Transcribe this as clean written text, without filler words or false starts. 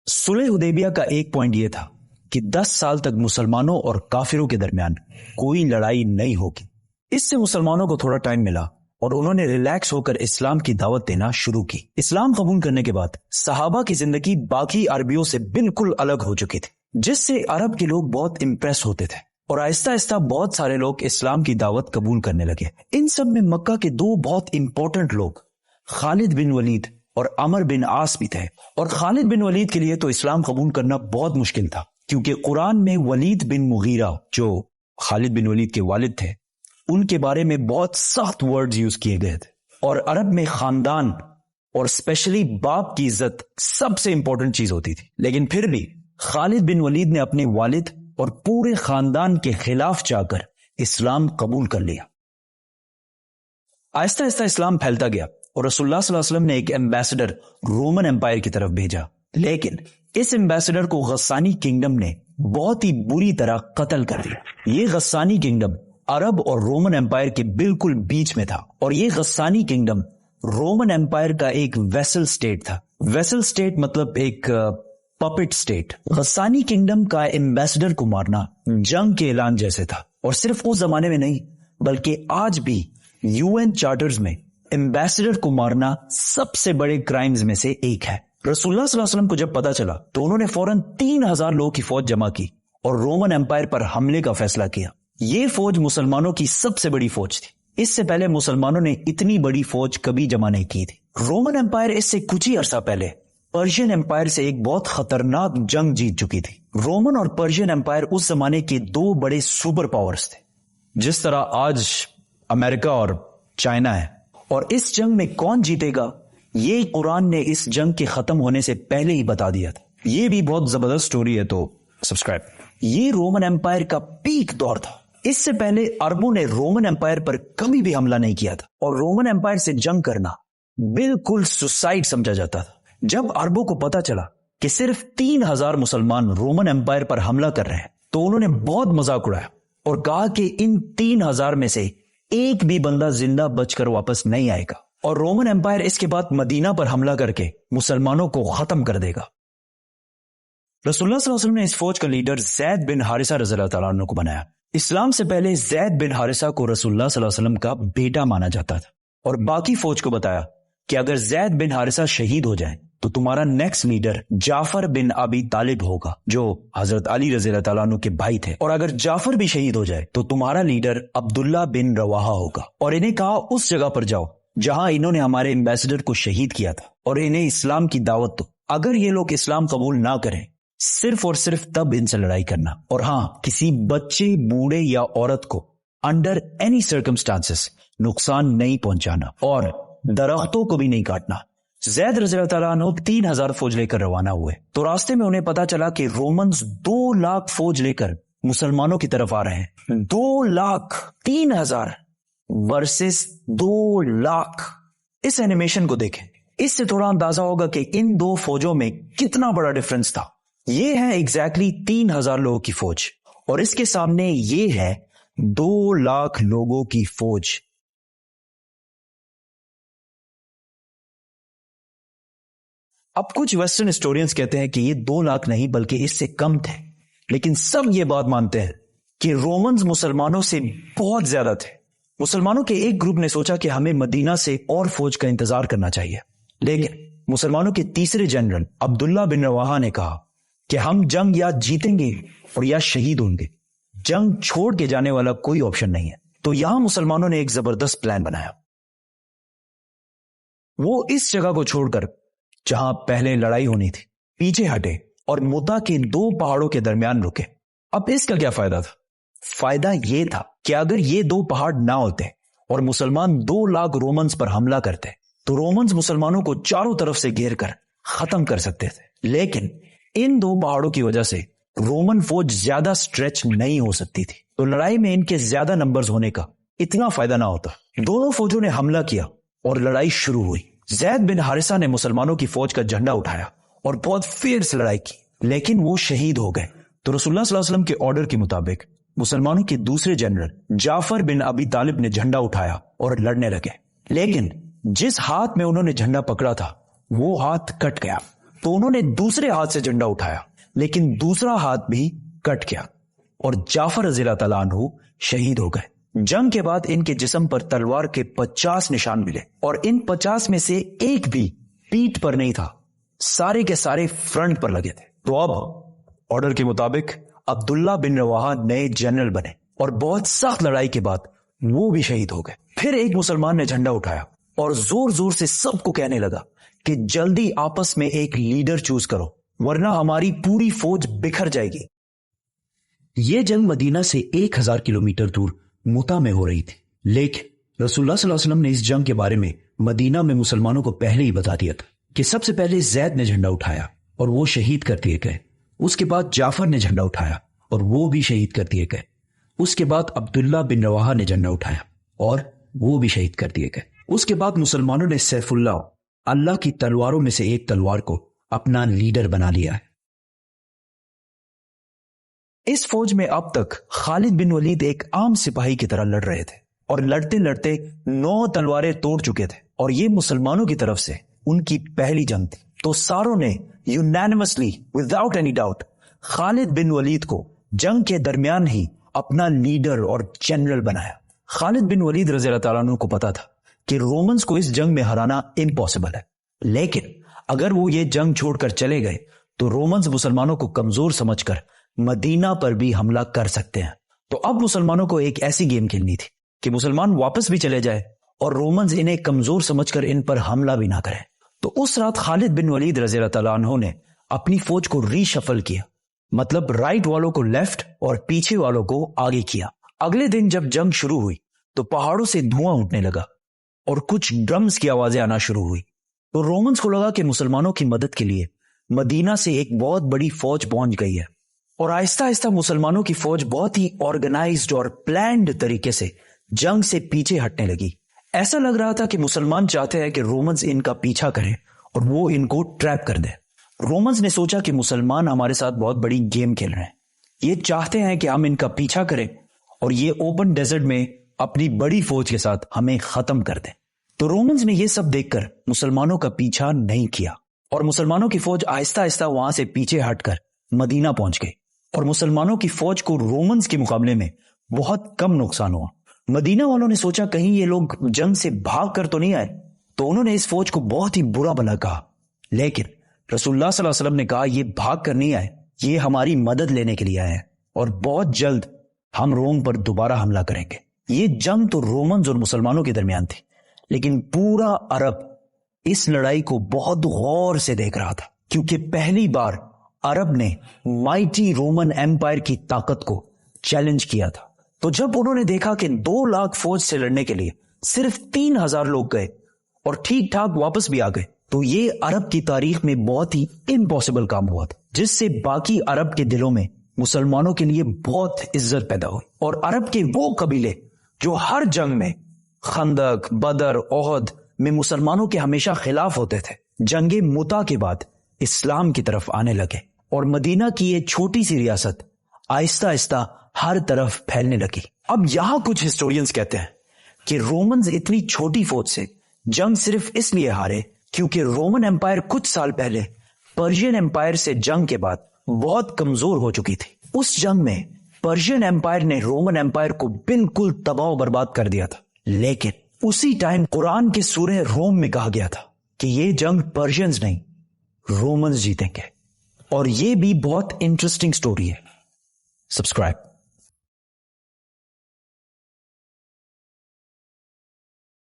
सुलह हुदैबिया का एक पॉइंट यह था कि 10 साल तक मुसलमानों और काफिरों के दरमियान कोई लड़ाई नहीं होगी। इससे मुसलमानों को थोड़ा टाइम मिला और उन्होंने रिलैक्स होकर इस्लाम की दावत देना शुरू की। इस्लाम कबूल करने के बाद सहाबा की जिंदगी बाकी अरबियों से बिल्कुल अलग हो चुकी थी, जिससे अरब के लोग बहुत इंप्रेस होते थे और आहिस्ता आहिस्ता बहुत सारे लोग इस्लाम की दावत कबूल करने लगे। इन सब में मक्का के दो बहुत इंपॉर्टेंट लोग खालिद बिन वलीद और अमर बिन आस भी थे। और खालिद बिन वलीद के लिए तो इस्लाम कबूल करना बहुत मुश्किल था, क्योंकि कुरान में वलीद बिन मुगीरा, जो खालिद बिन वलीद के वालिद थे, उनके बारे में बहुत सख्त वर्ड्स यूज किए गए थे। और अरब में खानदान और स्पेशली बाप की इज्जत सबसे इंपॉर्टेंट चीज होती थी। लेकिन फिर भी खालिद बिन वलीद ने अपने वालिद और पूरे खानदान के खिलाफ जाकर इस्लाम कबूल कर लिया। आहिस्ता आहिस्ता इस्लाम फैलता गया और रसूलुल्लाह सल्लल्लाहु अलैहि वसल्लम ने एक एम्बेसडर रोमन एम्पायर की तरफ भेजा। लेकिन इस एम्बेसडर को गस्सानी किंगडम ने बहुत ही बुरी तरह कत्ल कर दिया। ये गस्सानी किंगडम अरब और रोमन एम्पायर के बिल्कुल बीच में था और ये गस्सानी किंगडम रोमन एम्पायर का एक वेसल स्टेट था। वेसल स्टेट मतलब एक पपेट स्टेट। गस्सानी किंगडम का एम्बेसडर को मारना जंग के ऐलान जैसे था। और सिर्फ उस जमाने में नहीं, बल्कि आज भी यूएन चार्टर्स में एम्बेसडर को मारना सबसे बड़े क्राइम्स में से एक है। रसूलुल्लाह सल्लल्लाहु अलैहि वसल्लम को जब पता चला तो उन्होंने फौरन 3000 लोगों की फौज जमा की और रोमन एम्पायर पर हमले का फैसला किया। ये फौज मुसलमानों की सबसे बड़ी फौज थी। इससे पहले मुसलमानों ने इतनी बड़ी फौज कभी जमा नहीं की थी। रोमन एम्पायर इससे कुछ ही अरसा पहले पर्शियन एम्पायर से एक बहुत खतरनाक जंग जीत चुकी थी। रोमन और पर्शियन एम्पायर उस जमाने के दो बड़े सुपर पावर्स थे, जिस तरह आज अमेरिका और चाइना है। और इस जंग में कौन जीतेगा ये कुरान ने इस जंग के खत्म होने से पहले ही बता दिया था। ये भी बहुत जबरदस्त स्टोरी है, तो सब्सक्राइब। ये रोमन एम्पायर का पीक दौर था। इससे पहले अरबों ने रोमन एम्पायर पर कभी भी हमला नहीं किया था और रोमन एम्पायर से जंग करना बिल्कुल सुसाइड समझा जाता था। जब अरबों को पता चला कि सिर्फ 3000 मुसलमान रोमन एम्पायर पर हमला कर रहे हैं, तो उन्होंने बहुत मजाक उड़ाया और कहा कि इन 3000 में से एक भी बंदा जिंदा बचकर वापस नहीं आएगा और रोमन एम्पायर इसके बाद मदीना पर हमला करके मुसलमानों को खत्म कर देगा। रसूलुल्लाह सल्लल्लाहु अलैहि वसल्लम ने इस फौज का लीडर ज़ैद बिन हारिसा रज़ियल्लाहु तआला अन्हु को बनाया। इस्लाम से पहले ज़ैद बिन हारिसा को रसूलुल्लाह सल्लल्लाहु अलैहि वसल्लम का बेटा माना जाता था और बाकी फौज को बताया कि अगर ज़ैद बिन हारिसा शहीद हो जाए तो तुम्हारा नेक्स्ट लीडर जाफर बिन अबी तालिब होगा, जो हजरत अली रज़ियल्लाहु तआला अन्हु के भाई थे। और अगर जाफर भी शहीद हो जाए तो तुम्हारा लीडर अब्दुल्ला बिन रवाहा होगा। और इन्हें कहा उस जगह पर जाओ जहां इन्होंने हमारे एम्बेसडर को शहीद किया था और इन्हें इस्लाम की दावत दो। अगर ये लोग इस्लाम कबूल ना करें, सिर्फ और सिर्फ तब इनसे लड़ाई करना। और हाँ, किसी बच्चे, बूढ़े या औरत को अंडर एनी सर्कमस्टांसेस नुकसान नहीं पहुंचाना और दरख्तों को भी नहीं काटना। ज़ैद रज़ियल्लाहु तआला अन्हु 3000 फौज लेकर रवाना हुए तो रास्ते में उन्हें पता चला कि रोमन्स 2 लाख फौज लेकर मुसलमानों की तरफ आ रहे हैं। 2 लाख, 3000 वर्सेस 2 लाख। इस एनिमेशन को देखें, इससे थोड़ा अंदाजा होगा कि इन दो फौजों में कितना बड़ा डिफरेंस था। ये है एग्जैक्टली 3000 लोगों की फौज और इसके सामने ये है 2 लाख लोगों की फौज। अब कुछ वेस्टर्न हिस्टोरियंस कहते हैं कि ये 2 लाख नहीं बल्कि इससे कम थे, लेकिन सब ये बात मानते हैं कि रोमन्स मुसलमानों से बहुत ज्यादा थे। मुसलमानों के एक ग्रुप ने सोचा कि हमें मदीना से और फौज का इंतजार करना चाहिए, लेकिन मुसलमानों के तीसरे जनरल अब्दुल्ला बिन रवाहा ने कहा कि हम जंग या जीतेंगे और या शहीद होंगे, जंग छोड़ के जाने वाला कोई ऑप्शन नहीं है। तो यहां मुसलमानों ने एक जबरदस्त प्लान बनाया। वो इस जगह को छोड़कर जहां पहले लड़ाई होनी थी पीछे हटे और मुद्दा के 2 पहाड़ों के दरमियान रुके। अब इसका क्या फायदा था? फायदा यह था कि अगर ये 2 पहाड़ ना होते और मुसलमान 2 लाख रोमन्स पर हमला करते तो रोमन्स मुसलमानों को चारों तरफ से घेर कर खत्म कर सकते थे। लेकिन इन 2 पहाड़ों की वजह से रोमन फौज ज्यादा स्ट्रेच नहीं हो सकती थी, तो लड़ाई में इनके ज्यादा नंबर्स होने का इतना फायदा ना होता। दोनों फौजों ने हमला किया और लड़ाई शुरू हुई। ज़ैद बिन हारिसा ने मुसलमानों की फौज का झंडा उठाया और बहुत फियर्स लड़ाई की, लेकिन वो शहीद हो गए। तो रसूलुल्लाह सल्लल्लाहु अलैहि वसल्लम के ऑर्डर के मुताबिक मुसलमानों के दूसरे जनरल जाफर बिन अबी तालिब ने झंडा उठाया और लड़ने लगे। लेकिन जिस हाथ में उन्होंने झंडा पकड़ा था वो हाथ कट गया तो उन्होंने दूसरे हाथ से झंडा उठाया, लेकिन दूसरा हाथ भी कट गया और जाफर रज़ी अल्लाह तआला अन्हु शहीद हो गए। जंग के बाद इनके जिस्म पर तलवार के 50 निशान मिले और इन 50 में से एक भी पीठ पर नहीं था, सारे के सारे फ्रंट पर लगे थे। तो अब ऑर्डर के मुताबिक अब्दुल्ला बिन रवाहा नए जनरल बने और बहुत सख्त लड़ाई के बाद वो भी शहीद हो गए। फिर एक मुसलमान ने झंडा उठाया और जोर जोर से सबको कहने लगा कि जल्दी आपस में एक लीडर चूज करो, वरना हमारी पूरी फौज बिखर जाएगी। यह जंग मदीना से 1000 किलोमीटर दूर मुता में हो रही थी, लेकिन रसूलुल्लाह सल्लल्लाहु अलैहि वसल्लम ने इस जंग के बारे में मदीना में मुसलमानों को पहले ही बता दिया था कि सबसे पहले जैद ने झंडा उठाया और वो शहीद कर दिए गए। उसके बाद जाफर ने झंडा उठाया और वो भी शहीद कर दिए गए। उसके बाद अब्दुल्ला बिन रवाहा ने झंडा उठाया और वो भी शहीद कर दिए गए। उसके बाद मुसलमानों ने सैफुल्लाह, अल्लाह की तलवारों में से एक तलवार को अपना लीडर बना लिया है। इस फौज में अब तक खालिद बिन वलीद एक आम सिपाही की तरह लड़ रहे थे और लड़ते लड़ते 9 तलवारें तोड़ चुके थे और ये मुसलमानों की तरफ से उनकी पहली जंग थी। तो सारों ने unanimously without any doubt Khalid bin Walid को जंग के दरमियान ही अपना लीडर और जनरल बनाया। खालिद बिन वलीद रज़ी अल्लाह तआला अन्हु को पता था कि रोमन्स को इस जंग में हराना इम्पॉसिबल है, लेकिन अगर वो ये जंग छोड़कर चले गए तो रोमन्स मुसलमानों को कमजोर समझकर मदीना पर भी हमला कर सकते हैं। तो अब मुसलमानों को एक ऐसी गेम खेलनी थी कि मुसलमान वापस भी चले जाए और रोमन्स इन्हें कमजोर समझकर इन पर हमला भी ना करें। तो उस रात खालिद बिन वलीद रज़ी अल्लाह तआला अन्हु ने अपनी फौज को रीशफल किया, मतलब राइट वालों को लेफ्ट और पीछे वालों को आगे किया। अगले दिन जब जंग शुरू हुई तो पहाड़ों से धुआं उठने लगा और कुछ ड्रम्स की आवाजें आना शुरू हुई। तो रोमन्स को लगा कि मुसलमानों की मदद के लिए मदीना से एक बहुत बड़ी फौज पहुंच गई है और आहिस्ता आहिस्ता मुसलमानों की फौज बहुत ही ऑर्गेनाइज्ड और प्लान्ड तरीके से जंग से पीछे हटने लगी। ऐसा लग रहा था कि मुसलमान चाहते हैं कि रोमन्स इनका पीछा करें और वो इनको ट्रैप कर दें। रोमन्स ने सोचा कि मुसलमान हमारे साथ बहुत बड़ी गेम खेल रहे हैं, ये चाहते हैं कि हम इनका पीछा करें और ये ओपन डेजर्ट में अपनी बड़ी फौज के साथ हमें खत्म कर दें। तो रोमन्स ने यह सब देखकर मुसलमानों का पीछा नहीं किया और मुसलमानों की फौज आहिस्ता आहिस्ता वहां से पीछे हटकर मदीना पहुंच गई और मुसलमानों की फौज को रोमन्स के मुकाबले में बहुत कम नुकसान हुआ। मदीना वालों ने सोचा कहीं ये लोग जंग से भाग कर तो नहीं आए, तो उन्होंने इस फौज को बहुत ही बुरा भला कहा, लेकिन रसूलुल्लाह सल्लल्लाहु अलैहि वसल्लम ने कहा ये भाग कर नहीं आए, ये हमारी मदद लेने के लिए आए हैं और बहुत जल्द हम रोम पर दोबारा हमला करेंगे। ये जंग तो रोमन्स और मुसलमानों के दरमियान थी, लेकिन पूरा अरब इस लड़ाई को बहुत गौर से देख रहा था, क्योंकि पहली बार अरब ने माइटी रोमन एम्पायर की ताकत को चैलेंज किया था। तो जब उन्होंने देखा कि 2 लाख फौज से लड़ने के लिए सिर्फ 3000 लोग गए और ठीक ठाक वापस भी आ गए, तो ये अरब की तारीख में बहुत ही इम्पॉसिबल काम हुआ था, जिससे बाकी अरब के दिलों में मुसलमानों के लिए बहुत इज्जत पैदा हुई। और अरब के वो कबीले जो हर जंग में खंदक, बदर, ओहद में मुसलमानों के हमेशा खिलाफ होते थे, जंगे मुता के बाद इस्लाम की तरफ आने लगे और मदीना की ये छोटी सी रियासत आहिस्ता आहिस्ता हर तरफ फैलने लगी। अब यहां कुछ हिस्टोरियंस कहते हैं कि रोमन्स इतनी छोटी फौज से जंग सिर्फ इसलिए हारे क्योंकि रोमन एम्पायर कुछ साल पहले पर्शियन एम्पायर से जंग के बाद बहुत कमजोर हो चुकी थी। उस जंग में पर्शियन एम्पायर ने रोमन एम्पायर को बिल्कुल तबाह बर्बाद कर दिया था, लेकिन उसी टाइम कुरान के सूरह रोम में कहा गया था कि ये जंग पर्शियंस नहीं रोमन्स जीतेंगे। और ये भी बहुत इंटरेस्टिंग स्टोरी है। सब्सक्राइब।